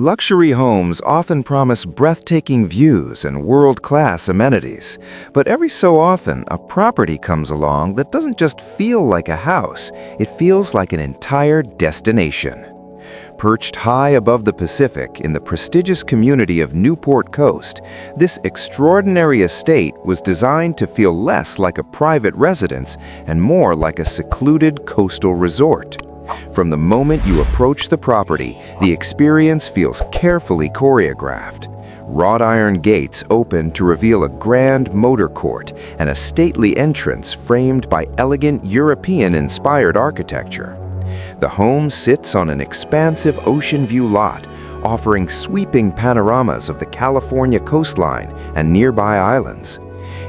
Luxury homes often promise breathtaking views and world-class amenities, but every so often a property comes along that doesn't just feel like a house, it feels like an entire destination. Perched high above the Pacific in the prestigious community of Newport Coast, this extraordinary estate was designed to feel less like a private residence and more like a secluded coastal resort. From the moment you approach the property, the experience feels carefully choreographed. Wrought iron gates open to reveal a grand motor court and a stately entrance framed by elegant European-inspired architecture. The home sits on an expansive ocean view lot, offering sweeping panoramas of the California coastline and nearby islands.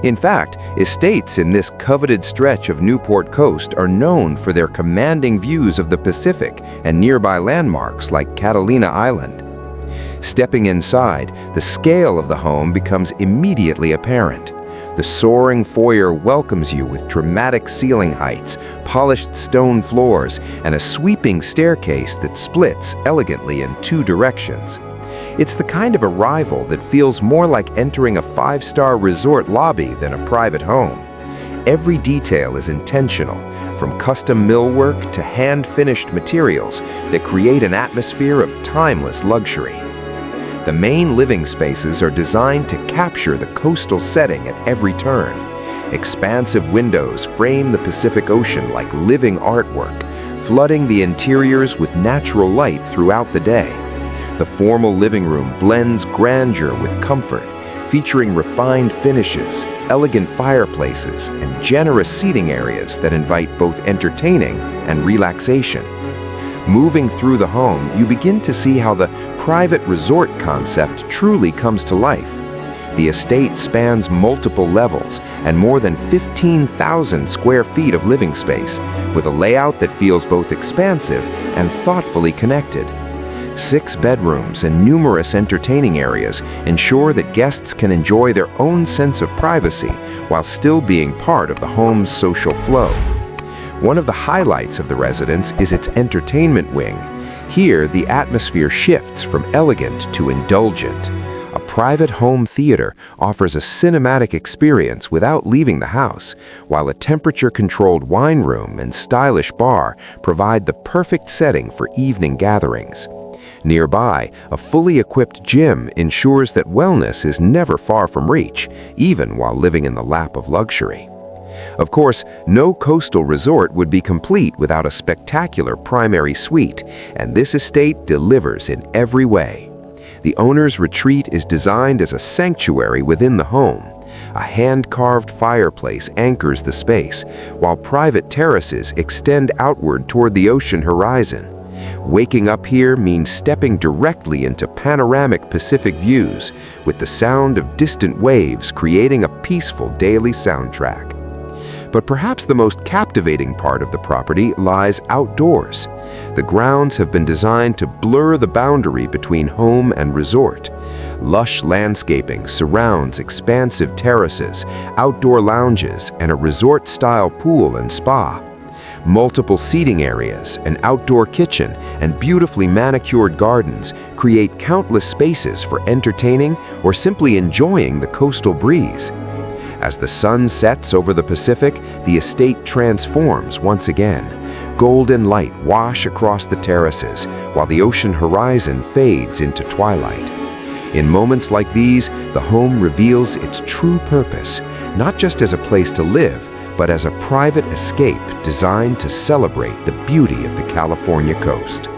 In fact, estates in this coveted stretch of Newport Coast are known for their commanding views of the Pacific and nearby landmarks like Catalina Island. Stepping inside, the scale of the home becomes immediately apparent. The soaring foyer welcomes you with dramatic ceiling heights, polished stone floors, and a sweeping staircase that splits elegantly in two directions. It's the kind of arrival that feels more like entering a five-star resort lobby than a private home. Every detail is intentional, from custom millwork to hand-finished materials that create an atmosphere of timeless luxury. The main living spaces are designed to capture the coastal setting at every turn. Expansive windows frame the Pacific Ocean like living artwork, flooding the interiors with natural light throughout the day. The formal living room blends grandeur with comfort, featuring refined finishes, elegant fireplaces, and generous seating areas that invite both entertaining and relaxation. Moving through the home, you begin to see how the private resort concept truly comes to life. The estate spans multiple levels and more than 15,000 square feet of living space, with a layout that feels both expansive and thoughtfully connected. 6 bedrooms and numerous entertaining areas ensure that guests can enjoy their own sense of privacy while still being part of the home's social flow. One of the highlights of the residence is its entertainment wing. Here, the atmosphere shifts from elegant to indulgent. A private home theater offers a cinematic experience without leaving the house, while a temperature-controlled wine room and stylish bar provide the perfect setting for evening gatherings. Nearby, a fully equipped gym ensures that wellness is never far from reach, even while living in the lap of luxury. Of course, no coastal resort would be complete without a spectacular primary suite, and this estate delivers in every way. The owner's retreat is designed as a sanctuary within the home. A hand-carved fireplace anchors the space, while private terraces extend outward toward the ocean horizon. Waking up here means stepping directly into panoramic Pacific views, with the sound of distant waves creating a peaceful daily soundtrack. But perhaps the most captivating part of the property lies outdoors. The grounds have been designed to blur the boundary between home and resort. Lush landscaping surrounds expansive terraces, outdoor lounges, and a resort-style pool and spa. Multiple seating areas, an outdoor kitchen, and beautifully manicured gardens create countless spaces for entertaining or simply enjoying the coastal breeze. As the sun sets over the Pacific, the estate transforms once again. Golden light wash across the terraces, while the ocean horizon fades into twilight. In moments like these, the home reveals its true purpose, not just as a place to live, but as a private escape designed to celebrate the beauty of the California coast.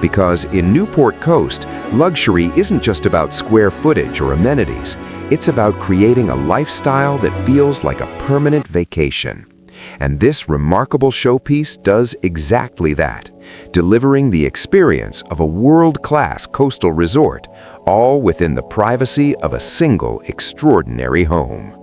Because in Newport Coast, luxury isn't just about square footage or amenities. It's about creating a lifestyle that feels like a permanent vacation. And this remarkable showpiece does exactly that, delivering the experience of a world-class coastal resort, all within the privacy of a single extraordinary home.